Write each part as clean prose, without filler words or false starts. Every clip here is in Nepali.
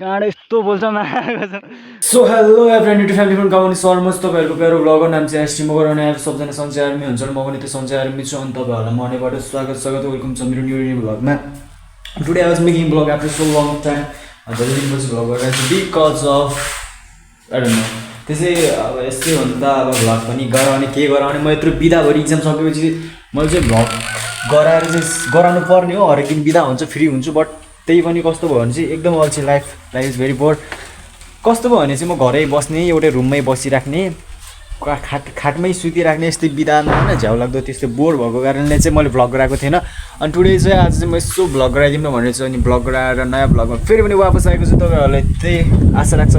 गाँडो यस्तो बोल्छ so hello everyone YouTube family from गाउँ सर्मस तपाईँहरूको प्यारो ब्लगर नाम चाहिँ एसटी मगर अनि आज सबजना सन्चै आर्मी हुन्छ म पनि त्यो सन्चै आर्मी छु अनि तपाईँहरूलाई मनैबाट स्वागत वेलकम छ मेरो न्यू भ्लगमा today I was making blog after so long time धेरै दिनपछि भ्लग गरिरहेको छु because of I don't know त्यसै अब यस्तै हो नि त अब भ्लग पनि गराउने के गराउने म यत्रो बिदाभरि इक्जाम सकेपछि मैले चाहिँ भ्लग गराएर चाहिँ गराउनु पर्ने हो हरेक दिन बिदा हुन्छ फ्री हुन्छु बट त्यही पनि कस्तो भयो भने चाहिँ एकदम अल्छी लाइफ इज भेरी बोर कस्तो भयो भने चाहिँ म घरै बस्ने एउटै रुममै बसिराख्ने खाटमै सुतिराख्ने यस्तै बिदामा होइन झ्याउ लाग्दो त्यस्तो बोर भएको कारणले चाहिँ मैले भ्लग गराएको थिएन अनि टुडे चाहिँ आज चाहिँ म यसो भ्लग गराइदिउँ न भनेर चाहिँ अनि भ्लग गराएर नयाँ भ्लगमा फेरि पनि वापस आएको छु तपाईँहरूलाई त्यही आशा लाग्छ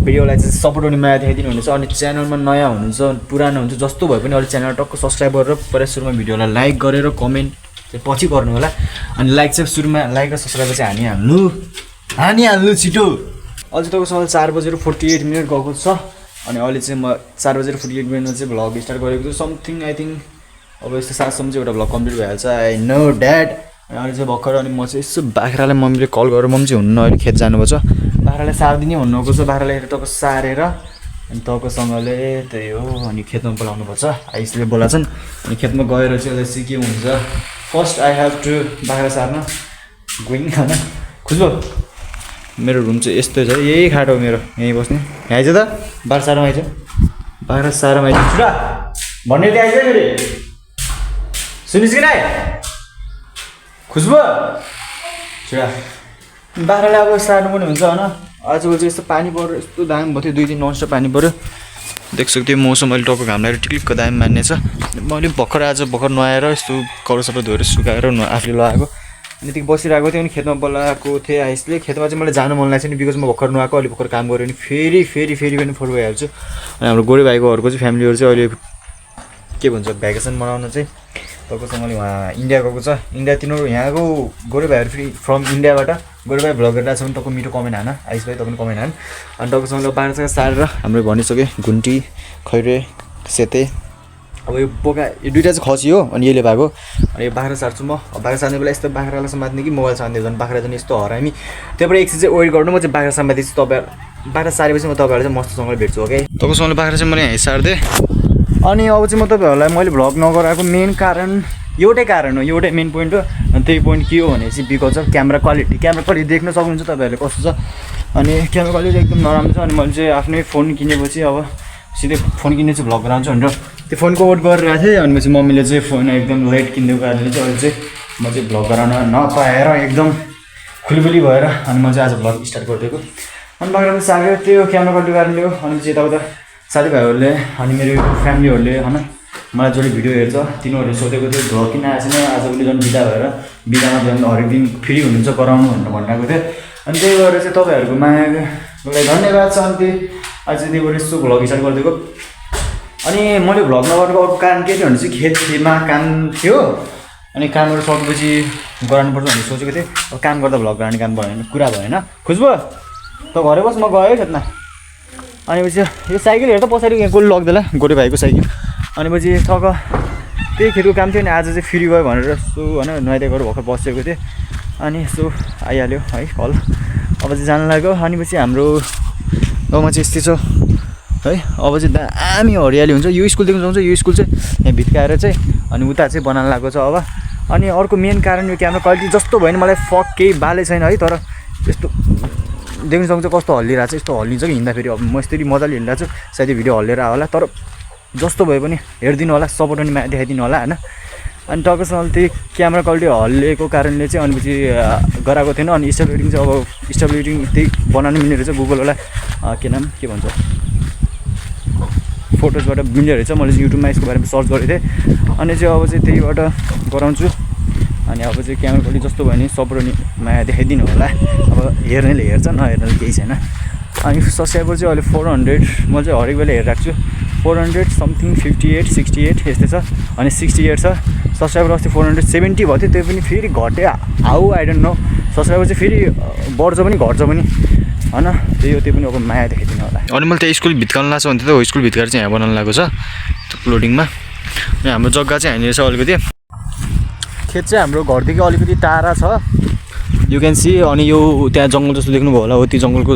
भिडियोलाई चाहिँ सपोर्ट हुने माया देखाइदिनु हुनेछ अनि च्यानलमा नयाँ हुनुहुन्छ पुरानो हुन्छ जस्तो भए पनि अलिक च्यानल टक्क सब्सक्राइब गरेर पहिला सुरुमा भिडियोलाई लाइक गरेर कमेन्ट चाहिँ पछि गर्नु होला अनि लाइक चाहिँ सुरुमा लाइक र सब्सक्राइब चाहिँ हानिहाल्नु छिटो अझै तपाईँको समय 4:48 गएको छ अनि अहिले चाहिँ म 4:48 चाहिँ भ्लग स्टार्ट गरेको छु समथिङ आई थिङ्क अब यस्तो 7सम्म चाहिँ एउटा भ्लग कम्प्लिट भइहाल्छ आई नो ड्याड अनि अहिले चाहिँ भर्खर अनि म चाहिँ यसो बाख्रालाई मम्मीले कल गरेर मम्मी चाहिँ हुन्न अहिले खेत जानुभएको छ बाख्रालाई सारिदिनै हुनुको छ बाख्रालाई तपाईँको सारेर अनि तपाईँसँगले त्यही हो अनि खेतमा बोलाउनु पर्छ आइसले बोलाछन् अनि खेतमा गएर चाहिँ यसलाई चाहिँ के हुन्छ फर्स्ट आई हेभ टु बाख्रा सार्न गोइङ होइन खुज्बो मेरो रुम चाहिँ यस्तो छ यही खाटो मेरो यहीँ बस्ने यहाँ आइज त बाख्रा सारमा आइज बाख्रा सारमा आइज छुटा भन्ने चाहिँ आइज फेरि सुनिस् कि नै खुज्बो छुटा बाख्रालाई अब सार्नु पनि हुन्छ होइन आजकल चाहिँ यस्तो पानी पऱ्यो यस्तो दाम भयो थियो 2 दिन ननस्टप पानी पऱ्यो देख्छु त्यो मौसम अहिले टक्क घाम लागेर टिक्लिक्क दामी मान्ने छ मैले भर्खर नुहाएर यस्तो कपडा सबै धोएर सुकाएर आफूले लगाएको अनि त्यति बसिरहेको थियो अनि खेतमा बोलाएको थिएँ आइसले खेतमा चाहिँ मलाई जानु मन लाग्छ नि बिकज म भर्खर नुहाएको अहिले भर्खर काम गऱ्यो भने फेरि पनि फोर भइहाल्छु अनि हाम्रो गोरे भाइकोहरूको चाहिँ फ्यामिलीहरू चाहिँ अहिले के भन्छ भ्याकेसन मनाउन चाहिँ तपाईँसँगले उहाँ इन्डिया गएको छ इन्डिया तिनीहरू यहाँको गोरे भाइहरू फेरि फ्रम इन्डियाबाट गोरे भाइ भ्लग गरिरहेको छ भने तपाईँको मिठो कमेन्ट हान आइस भाइ तपाईँ कमेन्ट हान अनि तपाईँसँगले बाख्रा सारेर हाम्रो भनिसकेँ घुन्टी खैरे सेते अब यो बोका यो दुइटा चाहिँ खसी हो अनि यसले भएको अनि यो बाख्रा सार्छु म बाख्रा सार्ने बेला यस्तो बाख्रालाई समात्ने कि मोबाइल सार्ने झन् बाख्रा झन् यस्तो हरामी त्यहाँबाट एकछिन चाहिँ वेट गर्नु म चाहिँ बाख्रा समातेपछि तपाईँ बाख्रा सारेपछि म तपाईँहरूलाई चाहिँ मस्तसँगले भेट्छु ओके तपाईँसँगले बाख्रा चाहिँ मैले यहीँ सार्दिएँ अनि अब चाहिँ म तपाईँहरूलाई मैले भ्लग नगराएको मेन कारण एउटै कारण हो एउटै मेन पोइन्ट हो अनि त्यही पोइन्ट के हो भने चाहिँ बिकज अफ क्यामेरा क्वालिटी देख्न सक्नुहुन्छ तपाईँहरूले कस्तो छ अनि क्यामेरा क्वालिटी एकदम नराम्रो छ अनि मैले चाहिँ आफ्नै फोन किनेपछि अब सिधै फोन किन्ने चाहिँ भ्लग गराउँछु भनेर त्यो फोनको वेट गरिरहेको थिएँ अनि पछि मम्मीले चाहिँ फोन एकदम लेट किनिदिएको कारणले चाहिँ अहिले चाहिँ म चाहिँ भ्लग गराउन नपाएर एकदम खुलिबुली भएर अनि म चाहिँ आज भ्लग स्टार्ट गरिदिएको अनि बाख्रा सागेर त्यो क्यामेरा क्वालिटी कारणले हो अनि चाहिँ यताउता साथीभाइहरूले अनि मेरो फ्यामिलीहरूले होइन मलाई जसले भिडियो हेर्छ तिनीहरूले सोधेको थियो भ्लग किन आएको छैन आजभोलि झन् बिदा भएर बिदामा झन् हरेक दिन फ्री हुनुहुन्छ गराउनु भनेर भनिरहेको थियो अनि त्यही भएर चाहिँ तपाईँहरूको मायालाई धन्यवाद छ अनि आज चाहिँ त्यही भएर यसो भ्लग स्टार्ट गरिदिएको अनि मैले भ्लग नगरेको अर्को कारण के थियो भने चाहिँ खेतमा काम थियो अनि कामहरू सकेपछि गराउनुपर्छ भनेर सोचेको थिएँ अब काम गर्दा भ्लग गराउने काम भएन कुरा भएन खुज्बो त घरै बस म गएँ खेतमा अनि पछि यो साइकल हेर्दा पछाडि यहाँ कसले लग्दैला गोरे भाइको साइकल अनि पछि टक्क त्यही खेतको काम थियो नि आज चाहिँ फ्री गयो भनेर यसो होइन नुहाइदिए गरेर भर्खर बसेको थिएँ अनि यसो आइहाल्यो है कल अब चाहिँ जानु लाग्यो अनि पछि हाम्रो गाउँमा चाहिँ यस्तै छ है अब चाहिँ दामी हरियाली हुन्छ यो स्कुल देख्नु सक्नुहुन्छ यो स्कुल चाहिँ यहाँ भित्काएर चाहिँ अनि उता चाहिँ बनाउनु लागेको छ अब अनि अर्को मेन कारण यो क्यामेरा क्वालिटी जस्तो भयो नि मलाई फक केही बालै छैन है तर यस्तो देख्नु सक्नुहुन्छ कस्तो हल्लिरहेको छ यस्तो हल्लिन्छ कि हिँड्दाखेरि अब म यसरी मजाले हिँडिरहेको छु सायद यो भिडियो हल्लिएर होला तर जस्तो भए पनि हेरिदिनु होला सपोर्ट पनि देखाइदिनु होला होइन अनि टक्कसँग त्यही क्यामेरा क्वालिटी हल्लिएको कारणले चाहिँ अनि पछि गराएको थिएन अनि स्टेबिलिटी चाहिँ अब स्टेबिलिटी त्यही बनाउनु मिल्ने रहेछ गुगललाई के नाम के भन्छ फोटोजबाट मिल्ने रहेछ मैले चाहिँ युट्युबमा यसको बारेमा सर्च गरेको थिएँ अनि चाहिँ अब चाहिँ त्यहीबाट गराउँछु अनि अब चाहिँ क्यामेरा क्वालिटी जस्तो भयो नि सपोर्ट नि माया देखाइदिनु होला अब हेर्नेले हेर्छ नहेर्नेले केही छैन अनि सब्सक्राइबर चाहिँ अहिले 400 म चाहिँ हरेक बेला हेरिरहेको छु 400 समथिङ 58 68 यस्तै छ अनि 68 छ सब्सक्राइबर अस्ति 470 भएको थियो त्यो पनि फेरि घट्यो how I don't no subscriber चाहिँ फेरि बढ्छ पनि घट्छ पनि होइन त्यही हो त्यो पनि अब माया देखाइदिनु होला अनि मैले त्यही स्कुल भित्काउनु लाग्छ भने त हो स्कुल भित्काएर चाहिँ यहाँ बनाउनु लागेको छ त्यो प्लोटिङमा अनि हाम्रो जग्गा चाहिँ यहाँनिर छ अलिकति खेत चाहिँ हाम्रो घरदेखि अलिकति टाढा छ यु क्यान सी। अनि यो त्यहाँ जङ्गल जस्तो देख्नुभयो होला हो, त्यो जङ्गलको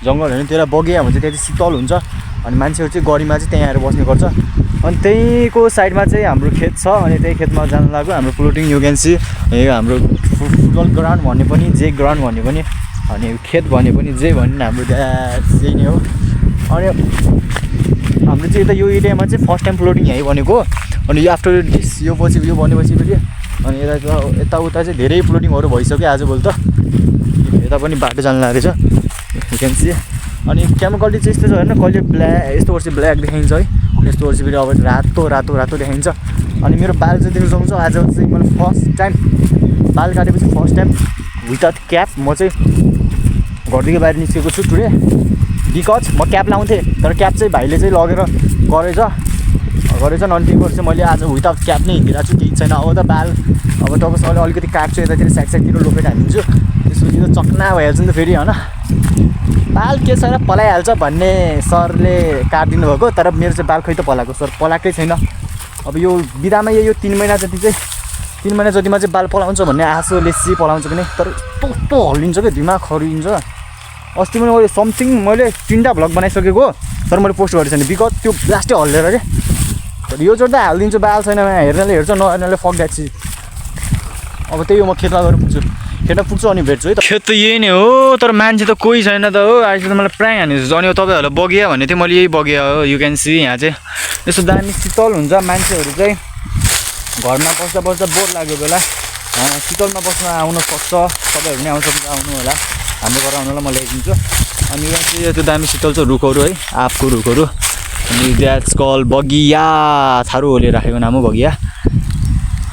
जङ्गल होइन, त्यसलाई बगिया भन्छ। त्यहाँ चाहिँ शीतल हुन्छ अनि मान्छेहरू चाहिँ गर्मीमा चाहिँ त्यहाँ आएर बस्ने गर्छ। अनि त्यहीँको साइडमा चाहिँ हाम्रो खेत छ अनि त्यही खेतमा जानु लाग्यो हाम्रो प्लोटिङ। यु क्यान सी यो हाम्रो फुटबल ग्राउन्ड भन्ने पनि, जे ग्राउन्ड भन्ने पनि, अनि खेत भने पनि, जे भने हाम्रो त्यहाँ त्यही नै हो। अनि हाम्रो चाहिँ यता यो एरियामा चाहिँ फर्स्ट टाइम प्लोटिङ यहीँ बनेको। अनि यो आफ्टर दिस यो पछि यो बनेपछि फेरि अनि यताउता चाहिँ धेरै प्लोटिङहरू भइसक्यो आजभोलि त। यता पनि बाटो जानु लागेको छ यु क्यान सी। अनि क्यामेरा क्वालिटी चाहिँ यस्तो छ होइन, कहिले ब्ल्याक यस्तो वर्ष ब्ल्याक देखाइन्छ है, यस्तो वर्ष फेरि अब रातो रातो रातो देखाइन्छ। अनि मेरो बाल चाहिँ देख्न सक्नुहुन्छ आज चाहिँ मैले फर्स्ट टाइम बाल काटेपछि फर्स्ट टाइम विदाउट क्याप म चाहिँ घरदेखि बाहिर निस्केको छु टुडे। बिकज म क्याप लाउँथेँ तर क्याप चाहिँ भाइले चाहिँ लगेर गरेछ अनि त्यही भएर चाहिँ मैले आज विदाउट क्याप नै हिँडिरहेको छु। केही छैन अब त बाल अब तपाईँसँगले अलिकति काट्छु यतातिर साइडतिर लोपेट हालिदिन्छु, त्यसपछि त चक्ना भइहाल्छ नि त फेरि होइन। बाल के छैन पलाइहाल्छ भन्ने सरले काटिदिनु भएको, तर मेरो चाहिँ बाल खै त पलाएको सर, पलाएकै छैन। अब यो बिदामा यो 3 महिना जति चाहिँ 3 महिना जतिमा चाहिँ बाल पलाउँछ भन्ने आशोले पलाउँछ पनि, तर कस्तो हल्लिन्छ क्या, दिमाग खरिन्छ। अस्ति पनि मैले समथिङ मैले 3टा भ्लग बनाइसकेको तर मैले पोस्ट गरेको छैन बिकज त्यो लास्टै हल्लेर क्या। तर यो जोड्दा हालिदिन्छु, बाल छैन हेर्नेले हेर्छ नहेर्नेले फक द्याट सिट। अब त्यही हो, म खेतमा गएर पुग्छु अनि भेट्छु है त। खेत त यही नै हो तर मान्छे त कोही छैन त हो। अहिले त मलाई प्रायः हानेको छ। अनि तपाईँहरूलाई बगिया भन्ने थियो, मैले यही बगिया हो। यु क्यान सी यहाँ चाहिँ यस्तो दामी शीतल हुन्छ। मान्छेहरू चाहिँ घरमा बस्दा बस्दा बोर लाग्यो बेला शीतलमा बस्न आउन सक्छ, तपाईँहरू पनि आउनु होला हाम्रो घर आउनुलाई म ल्याइदिन्छु। अनि यहाँ चाहिँ त्यो दामी शीतल छ रुखहरू है, आँपको रुखहरू। अनि द्याट्स कल बगिया, थारूहरूले राखेको नाम हो बगिया।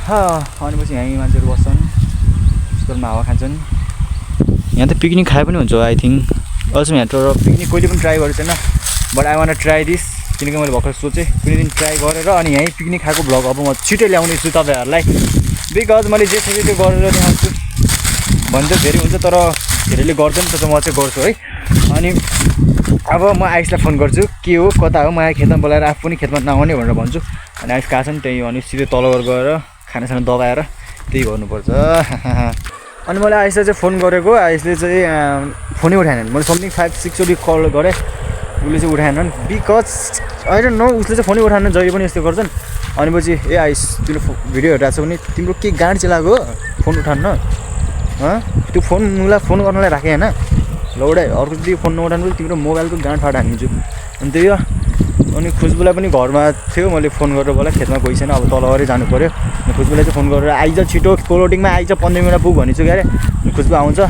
अनि पछि यहीँ मान्छेहरू बस्छन्, शीतलमा हावा खान्छन्। यहाँ त पिकनिक खाए पनि हुन्छ आई थिङ्क। अल्सो यहाँ तर पिकनिक कहिले पनि ट्राई गरेको छैन, but I one try this, किनकि मैले भर्खर सोचेँ कुनै दिन ट्राई गरेर अनि यहीँ पिकनिक खाएको भ्लग अब म छिटै ल्याउनेछु तपाईँहरूलाई। बिकज मैले जे सोचेँ त्यो गरेर देखाउँछु भने चाहिँ धेरै हुन्छ, तर धेरैले गर्दैन त म चाहिँ गर्छु है। अनि अब म आयुषलाई फोन गर्छु के हो कता हो, मलाई खेतमा बोलाएर आफू पनि खेतमा नआउने भनेर भन्छु। अनि आयुष कहाँ छ नि त्यही हो, अनि सिधै तल गएर खानासाना दबाएर त्यही गर्नुपर्छ। अनि मैले आयुषलाई चाहिँ फोन गरेको, आयुषले चाहिँ फोनै उठाएन। मैले समथिङ 5-6 चोटि कल गरेँ, उसले चाहिँ उठाएन बिकज आई डोन्ट नो, उसले चाहिँ फोनै उठाएन, जहिले पनि यस्तो गर्छन्। अनि पछि ए आयुष तिमीले भिडियो हेरिरहेको छ भने तिम्रो के गाडी चाहिँ लाग्यो फोन उठाउन, त्यो फोन मलाई फोन गर्नलाई राखेँ होइन लौडा, अर्कोचोटि फोन नउठाउनु तिम्रो मोबाइलको गाँड फाट हानिदिन्छु। अनि त्यही हो। अनि खुसबुलाई पनि घरमा थियो, मैले फोन गरेर बोला खेतमा गइ छैन अब तल गएर जानु पऱ्यो। खुसबुलाई चाहिँ फोन गरेर आइज छिटो प्लोटिङमा आइज 15 मिनट पुग भनेछु क्या अरे। खुसबु आउँछ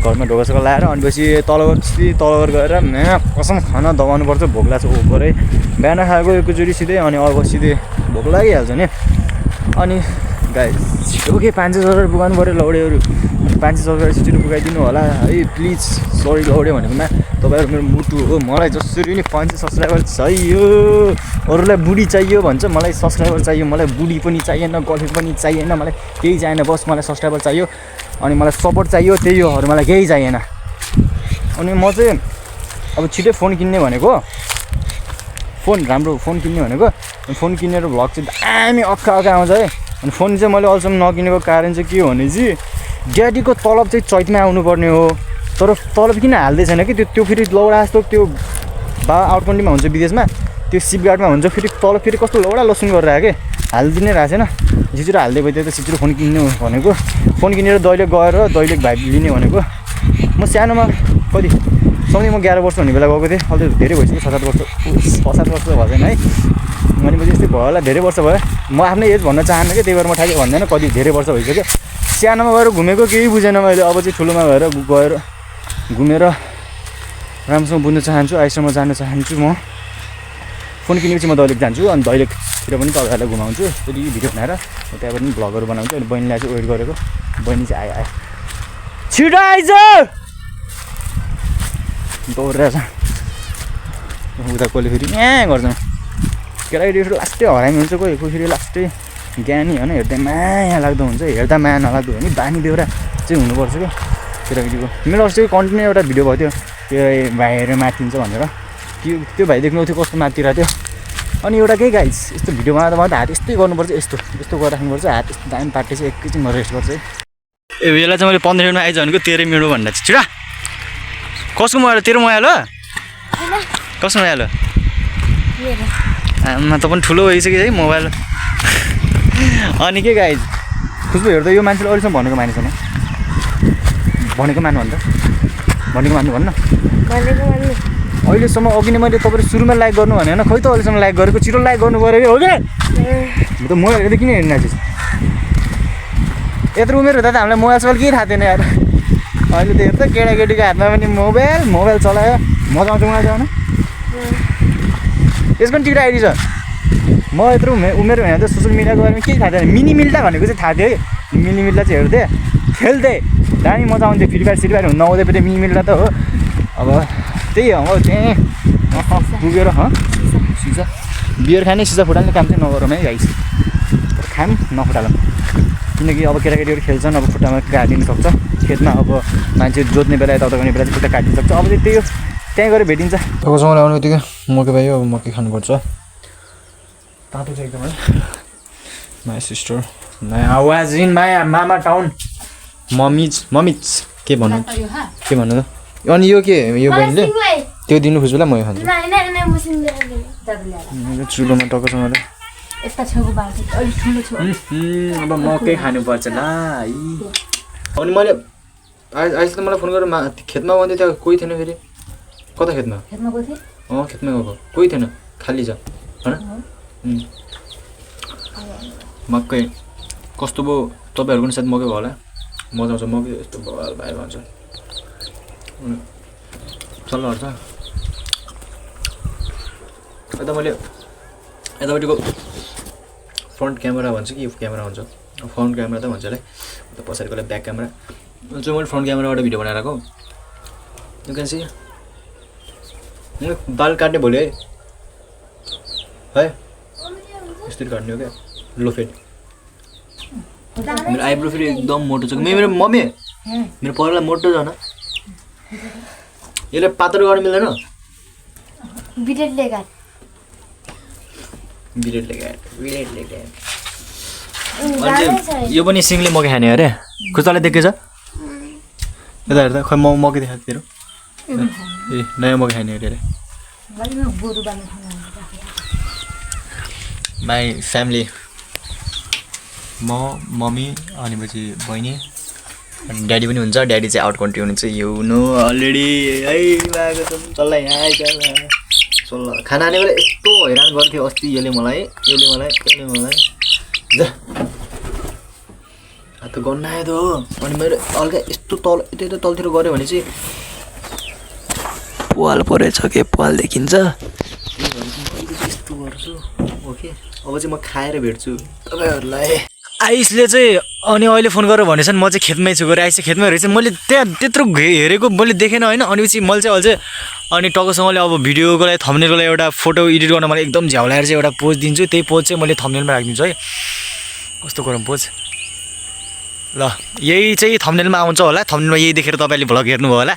घरमा ढोकासोका लाएर अनि पछि तल गएर कसम खाना दबाउनु पर्छ, भोक लाग्छ ओभरै। बिहान खाएको एकचोटि सिधै अनि अब सिधै भोक लागिहाल्छ नि। अनि गाइस छिटो के 500 सब्सक्राइबर पुगाउनु पऱ्यो लौडेहरू, 500 सब्सक्राइबर छिटो पुगाइदिनु होला है प्लिज। सरी लौडे भनेकोमा तपाईँहरू मेरो मुटु हो, मलाई जसरी नि 500 सब्सक्राइबर चाहियो। अरूलाई बुढी चाहियो भन्छ, मलाई सब्सक्राइबर चाहियो। मलाई बुढी पनि चाहिएन, गर्लफ्रेन्ड पनि चाहिएन, मलाई केही चाहिएन, बस मलाई सब्सक्राइबर चाहियो अनि मलाई सपोर्ट चाहियो, त्यही हो, अरू मलाई केही चाहिएन। अनि म चाहिँ अब छिटै फोन किन्ने भनेको, राम्रो फोन किन्ने भनेको। फोन किनेर भ्लग चाहिँ दामी अक्का आउँछ है। अनि फोन चाहिँ मैले अहिलेसम्म नकिनेको कारण चाहिँ के हो भने चाहिँ ड्याडीको तलब चाहिँ चैतमा आउनुपर्ने हो, तर तलब किन हाल्दै छैन कि त्यो फेरि लौडा जस्तो त्यो आउटकन्ट्रीमा हुन्छ विदेशमा, त्यो सिपगार्डमा हुन्छ, फेरि तलब फेरि कस्तो लौडा लसुन गरेर आयो कि हालिदिनै रहेको छैन। छिटो हाल्दै भयो, त्यो त छिटो फोन किन्नु भनेको, फोन किनेर दैलेख गएर दैलेख भाइ लिने भनेको। म सानोमा कति सँगै म 11 वर्ष हुने बेला गएको थिएँ, अहिले धेरै भइसक्यो 6-7 वर्ष 7 वर्ष भएन है। अनि पछि यस्तै भयो होला, धेरै वर्ष भयो। म आफ्नै एज भन्न चाहन्न कि त्यही भएर म ठ्याक्कै भन्दैन, कति धेरै वर्ष भइसक्यो। सानोमा गएर घुमेको केही बुझेन मैले, अब चाहिँ ठुलोमा गएर घुमेर राम्रोसँग बुझ्न चाहन्छु, आइसम्म जान चाहन्छु। म फोन किनेपछि म दैलेख जान्छु अनि दैलेखतिर पनि तपाईँहरूलाई घुमाउँछु, फेरि भिडियो बनाएर त्यहाँ पनि भ्लगहरू बनाउँछु। अनि बहिनीलाई चाहिँ वेट गरेको, बहिनी चाहिँ आयो छिटो आइज दौडिरहेछ उता कसले फेरि यहाँ गर्छ। केटाकेटीहरू लास्टै हरामी हुन्छ, कोही फेरि लास्टै ज्ञानी होइन, हेर्दा माया लाग्दो हुन्छ, हेर्दा माया नलाग्दो भने बानी बेहोरा चाहिँ हुनुपर्छ क्या केटाकेटीको। मेरो अस्ति कन्टिन्यू एउटा भिडियो भयो त्यो भाइहरू माथिन्छ भनेर, त्यो भाइ देख्नु थियो कस्तो माथिरहेको थियो। अनि एउटा केही गाइस यस्तो भिडियो बनाउँदा हात यस्तै गर्नुपर्छ, यस्तो गरेर राख्नुपर्छ, हात यस्तो दामी पार्टी चाहिँ एकैछिनमा रेस्ट गर्छ है। बेला चाहिँ मैले 15 मिनटमा आइज भनेको 13 मिनट भन्दा चाहिँ छिरा कसको मोबाइल तेरो मोबाइल हो कसको मोबाइल हो आमा त पनि ठुलो भइसक्यो है मोबाइल अनि के गाइज खुसबु हेर्दा यो मान्छेले अहिलेसम्म भनेको माने छैन भनेको मान्नु भन्दा भनेको मान्नु भन्न अहिलेसम्म अघि नै मैले तपाईँले सुरुमा लाइक गर्नु भने होइन खोइ त अहिलेसम्म लाइक गरेको छिटो लाइक गर्नु पऱ्यो हो कि म त मोबाइल हेर्दा किन हेर्नु आएछ यत्रो उमेर हुँदा त हामीलाई मोबाइल सोबाइल केही थाहा थिएन यार अहिले त हेर्दा केटाकेटीको हातमा पनि मोबाइल चलायो मजा आउँछ मलाई जान यसको पनि टिकट आइडी छ म यत्रो उमेर हुँदा त सोसियल मिडियाको बारेमा केही थाहा थिएन मिनी मिल्टा भनेको चाहिँ थाहा थियो है मिनी मिल्टा चाहिँ हेर्थेँ खेल्थेँ दामी मजा आउँथ्यो फ्री फायर हुन नआउँदै मिनी मिल्टा त हो अब त्यही हो त्यहीँ पुगेर सिसा बियर खाने सिसा फुटाल्ने काम चाहिँ नगरौँ है गाइस खाम नफुटालौँ किनकि अब केटाकेटीहरू खेल्छन् अब खुट्टामा काटिनु सक्छ खेतमा अब मान्छे जोत्ने बेला यताउता गर्ने बेला चाहिँ खुट्टा काटिनु सक्छ अब चाहिँ त्यही हो त्यहीँ गएर भेटिन्छ तपाईँसँग आउने बित्तिकै मकै पायो अब मकै खानुपर्छ तातो चाहिँ एकदमै माई सिस्टर माई आवाज इन माई मामा टाउन मम्मिज के भन्नु त अनि यो के यो बहिनीले त्यो दिनु खुसबुलाई म खान्छु चुलोमा टक्कसँगले अब मकै खानुपर्छ ल अनि मैले आइस त मलाई फोन गरेर खेतमा भन्दै त्यहाँ कोही थिएन फेरि कता खेतमा खेतमा गएको कोही थिएन खाली छ होइन मकै कस्तो भयो तपाईँहरूको पनि सायद मकै भयो होला मजा आउँछ मकै यस्तो भल भाइ भन्छ चल्लाहरू छ यता मैले यतापट्टिको फ्रन्ट क्यामेरा भन्छ कि क्यामेरा भन्छ फ्रन्ट क्यामेरा त भन्छ होला उता पछाडिकोलाई ब्याक क्यामेरा चाहिँ मैले फ्रन्ट क्यामेराबाट भिडियो बनाएर आएको यु क्यान सी बाल काट्ने भोलि है यस्तरी काट्ने हो क्या लो फेड मेरो आइब्रो फेरि एकदम मोटो छ मेरो मम्मी मेरो परिवारलाई मोटो छ न यसलाई पातलो गर्न मिल्दैन यो पनि सिङले मकै खाने अरे खुट्टाले देखेछ यता हेर्दा खै मकै देखाएको तेरो ए नयाँ मकै खाने अरे माई फ्यामिली म मम्मी अनि पछि बहिनी अनि ड्याडी पनि हुन्छ ड्याडी चाहिँ आउट कन्ट्री हुनुहुन्छ यु नो अलरेडी है आएको छ चल्ला यहाँ आइज चल्ला खाना खाने बेला यस्तो हैरान गर्थ्यो अस्ति यसले मलाई जा त गर्न आयो त हो अनि मेरो हल्का यस्तो तल यता तलतिर गऱ्यो भने चाहिँ पाल परेछ के पाल देखिन्छ यस्तो गर्छु ओके अब चाहिँ म खाएर भेट्छु तपाईँहरूलाई आइसले चाहिँ अनि अहिले फोन गरेर भनेछन् म चाहिँ खेतमै छु गएर आइस खेतमै रहेछ मैले त्यहाँ त्यत्रो हेरेको मैले देखेन होइन अनि पछि मैले चाहिँ अझै अनि टक्कसँगले अब भिडियोको लागि थम्बनेलको लागि एउटा फोटो एडिट गर्न मलाई एकदम झ्याउलाएर चाहिँ एउटा पोज दिन्छु त्यही पोज चाहिँ मैले थम्बनेलमा राखिदिन्छु है कस्तो गरौँ पोज ल यही चाहिँ थम्बनेलमा आउँछ होला थम्बनेलमा यही देखेर तपाईँले भ्लग हेर्नुभयो होला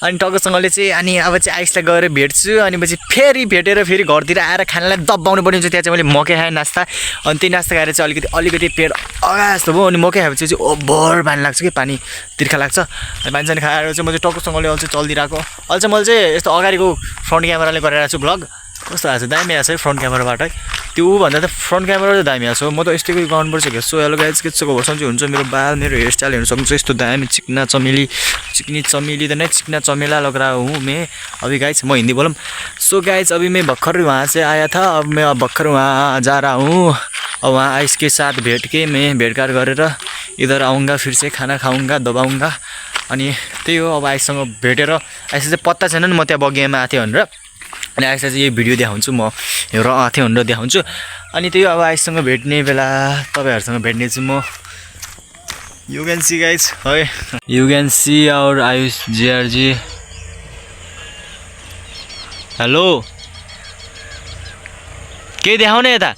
अनि टक्कसँगले चाहिँ अनि अब चाहिँ आइसलाई गएर भेट्छु अनि पछि फेरि भेटेर फेरि घरतिर आएर खानालाई दबाउनु पर्ने हुन्छ त्यहाँ चाहिँ मैले मकै खाएँ नास्ता अनि त्यही नास्ता खाएर चाहिँ अलिकति पेट अगा जस्तो भयो अनि मकै खाएपछि चाहिँ ओभर पानी लाग्छ कि पानी तिर्खा लाग्छ अनि पानी सानी खाएर चाहिँ म चाहिँ टक्कसँगले अहिले चाहिँ चलिदिरहेको अहिले चाहिँ मैले चाहिँ यस्तो अगाडिको फ्रन्ट क्यामेराले गरिरहेको छु भ्लग कस्तो आएको छ दामी आएको छ है फ्रन्ट क्यामेराबाट है त्योभन्दा त फ्रन्ट क्यामेरा चाहिँ दामी आएको छ म त यस्तै गर्नुपर्छ कि सो हेलो गाइज के छ सन्चै हुन्छ मेरो बाल मेरो हेयरस्टाइल हेर्नु सक्नुहुन्छ यस्तो दामी चिकना चमेली त नै चिकना चमेला लग रहा हूँ मैं अभी गाइज म हिंदी बोलूँ सो गाइज अभी मैं बखर वहाँ से आया था अब मैं बखर वहाँ जा रहा हूँ और वहाँ आइस के साथ भेट के मैं भेटघाट गरेर इधर आऊँगा फिर से खाना खाऊँगा दबाऊँगा अनि त्यही हो अब आइससँग भेटेर आइस चाहिँ पत्ता छैन नि म त्यहाँ बगियामा आएको थिएँ भनेर अनि आइसलाई चाहिँ यही भिडियो देखाउँछु म र आएको थिएँ भनेर देखाउँछु अनि त्यही अब आइससँग भेट्ने बेला तपाईँहरूसँग भेट्ने छु म यु क्यान सी गाइज है you can see our Ayush जिआरजी हेलो केही देखाउने यता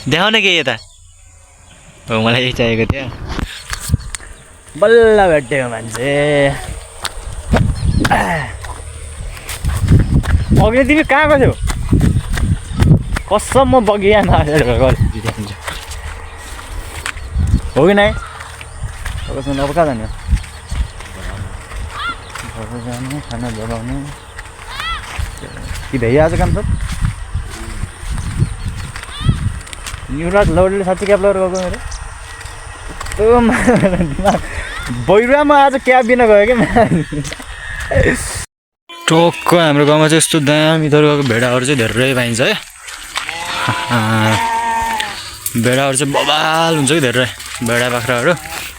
देखाउने केही यता हो मलाई यही चाहिएको थियो बल्ल भेटेको मान्छे अघि तिमी कहाँ गयो कसम म बगियामा हो कि नै अब एकछिन अब कहाँ जाने हो घर जाने खाना बनाउने कि भैया आज काम छ युवराज लौडले साँच्चै क्याब लगेर गएको मेरो बैरुवामा आज क्याब बिना गयो क्या टक्क हाम्रो गाउँमा चाहिँ यस्तो दामी तरिकाको भेडाहरू चाहिँ धेरै पाइन्छ है भेडाहरू चाहिँ बबाल हुन्छ कि धेरै भेडा बाख्राहरू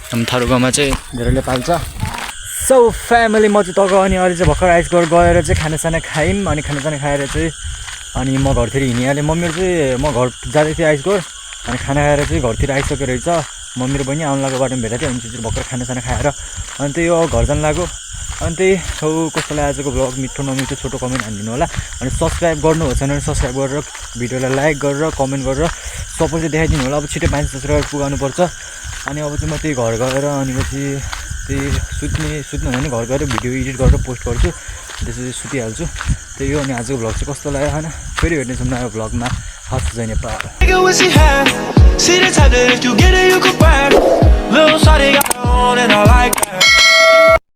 अनि थारू गाउँमा चाहिँ धेरैले पाल्छ सो फ्यामिली म चाहिँ तग अनि अहिले चाहिँ भर्खर आइसघर गएर चाहिँ खानासाना खायौँ अनि खानासाना खाएर चाहिँ अनि म घरतिर हिँडिहालेँ मम्मीहरू चाहिँ म घर जाँदै थिएँ आइसघर अनि खाना खाएर चाहिँ घरतिर आइसकेको रहेछ मम्मी र बहिनी आउनु लागेको बाटोमा भेटेको थियो अनि चाहिँ भर्खर खानासाना खाएर अनि त्यही हो घर जानु लाग्यो अनि त्यही हो कसैलाई आजको भ्लग मिठो नमिठो छोटो कमेन्ट हानिदिनु होला अनि सब्सक्राइब गर्नु भएको छैन भने सब्सक्राइब गरेर भिडियोलाई लाइक गरेर कमेन्ट गरेर सपोर्ट चाहिँ देखाइदिनु होला अब छिटो 5 सब्सक्राइबर पुगाउनुपर्छ अनि अब चाहिँ म त्यही घर गएर अनि पछि त्यही सुत्नु भने घर गएर भिडियो एडिट गरेर पोस्ट गर्छु त्यसपछि सुतिहाल्छु त्यही हो अनि आजको भ्लग चाहिँ कस्तो लाग्यो होइन फेरि भेट्नेछौँ नयाँ भ्लगमा हस् जय नेपाल